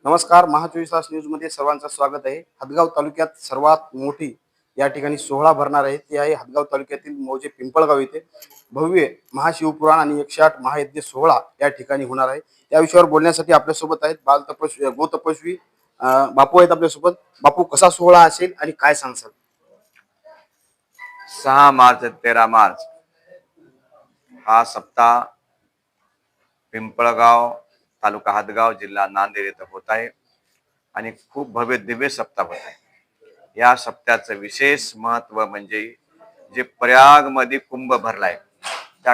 नमस्कार. महा 24 तास न्यूजमध्ये सर्वांचं स्वागत आहे. हदगाव तालुक्यात सर्वात मोठी या ठिकाणी सोहळा भरणार आहे. ती आहे हदगाव तालुक्यातील मौजे पिंपळगाव येथे भव्य महाशिवपुराण आणि 108 महायज्ञ सोहळा या ठिकाणी होणार आहे. त्या विषयावर बोलण्यासाठी आपल्यासोबत आहेत गोतपस्वी बापू आहेत आपल्यासोबत. बापू, कसा सोहळा असेल आणि काय सांगसाल? 6 मार्च ते 13 मार्च हा सप्ताह पिंपळगाव, तालुका हदगाव, जिल्हा नांदेड येथे होत आहे आणि खूप भव्य दिव्य सप्ताह होत आहे. या सप्त्याचं विशेष महत्व म्हणजे जे प्रयागमध्ये कुंभ भरलाय, त्या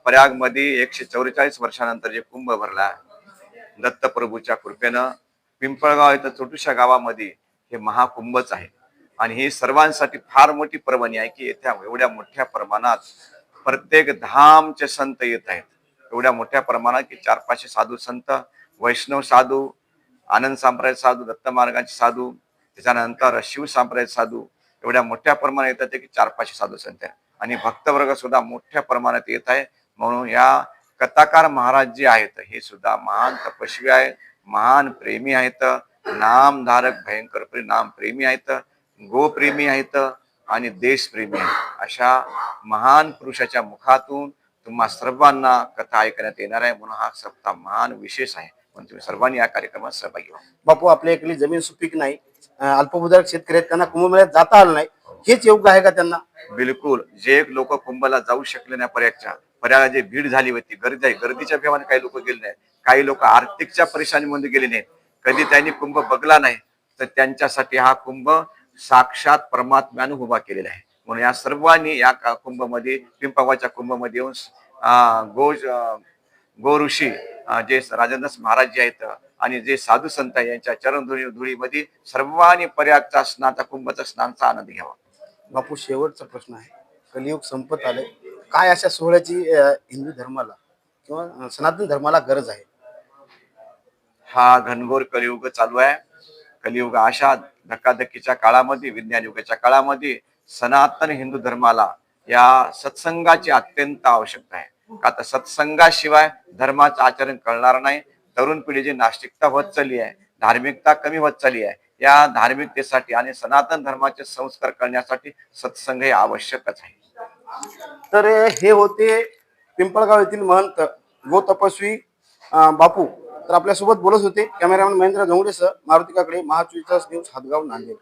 प्रयागमध्ये 144 वर्षानंतर जे कुंभ भरला दत्तप्रभूच्या कृपेनं पिंपळगाव इथं छोट्याशा गावामध्ये हे महाकुंभच आहे. आणि ही सर्वांसाठी फार मोठी पर्वणी आहे की येथे एवढ्या मोठ्या प्रमाणात प्रत्येक धामचे संत येत आहेत. एवढ्या मोठ्या प्रमाणात की 400-500 साधू संत, वैष्णव साधू, आनंद संप्रदाय साधू, दत्त मार्गाचे साधू, त्याच्यानंतर शिव संप्रदाय साधू एवढ्या मोठ्या प्रमाणात येतात की 400-500 साधू संत आहे. आणि भक्तवर्ग सुद्धा मोठ्या प्रमाणात येत आहे. म्हणून या कथाकार महाराज जे आहेत हे सुद्धा महान तपस्वी आहेत, महान प्रेमी आहेत, नामधारक भयंकर नाम प्रेमी आहेत, गोप्रेमी आहेत आणि देशप्रेमी आहेत. अशा महान पुरुषाच्या मुखातून तुम्हा सर्वांना कथा ऐकण्यात येणार आहे. म्हणून हा सप्ताह महान विशेष आहे. म्हणून तुम्ही सर्वांनी या कार्यक्रमात सहभागी व्हा. बापू, आपल्या इकडली जमीन सुपीक नाही, अल्पभूधारक शेतकरी आहेत, त्यांना कुंभमेळ्यात जाता आलं नाही, हेच योग्य आहे का त्यांना? बिलकुल. जे लोक कुंभला जाऊ शकले नाही, पर्याला जे भीड झाली होती, गर्दीच्या भेवाने काही लोक गेले नाही, काही लोक आर्थिकच्या परेशानीमध्ये गेले नाहीत, कधी त्यांनी कुंभ बघला नाही, तर त्यांच्यासाठी हा कुंभ साक्षात परमात्म्याने उभा केलेला आहे. म्हणून या सर्वांनी या कुंभमध्ये, पिंपळगावच्या कुंभमध्ये येऊन गो ऋषी जे राजेंद्र महाराज जे आहेत आणि जे साधू संत यांच्या चरण धुळीमध्ये सर्वांनी प्रयागचा स्नानचा कुंभचा स्नानचा आनंद घ्यावा. बापू, शेवटचा प्रश्न आहे. कलियुग संपत आले, काय अशा सोहळ्याची हिंदू धर्माला किंवा सनातन धर्माला गरज आहे? हा घनघोर कलियुग चालू आहे. कलियुग अशा धक्काधक्कीच्या काळामध्ये, विज्ञान युगाच्या काळामध्ये सनातन हिंदू धर्माला या सत्संगाची अत्यंत आवश्यकता आहे. का तर सत्संगाशिवाय धर्माचं आचरण कळणार नाही. तरुण पिढी जी नास्तिकता होत चालली आहे, धार्मिकता कमी होत चालली आहे, या धार्मिकतेसाठी आणि सनातन धर्माचे संस्कार करण्यासाठी सत्संग हे आवश्यकच आहे. तर हे होते पिंपळगाव येथील महंत गोतपस्वी बापू. तर आपल्यासोबत बोलत होते कॅमेरामॅन महेंद्र धोंगडेसह मारुती काकडे, महा 24 तास न्यूज, हदगाव, नांदेड.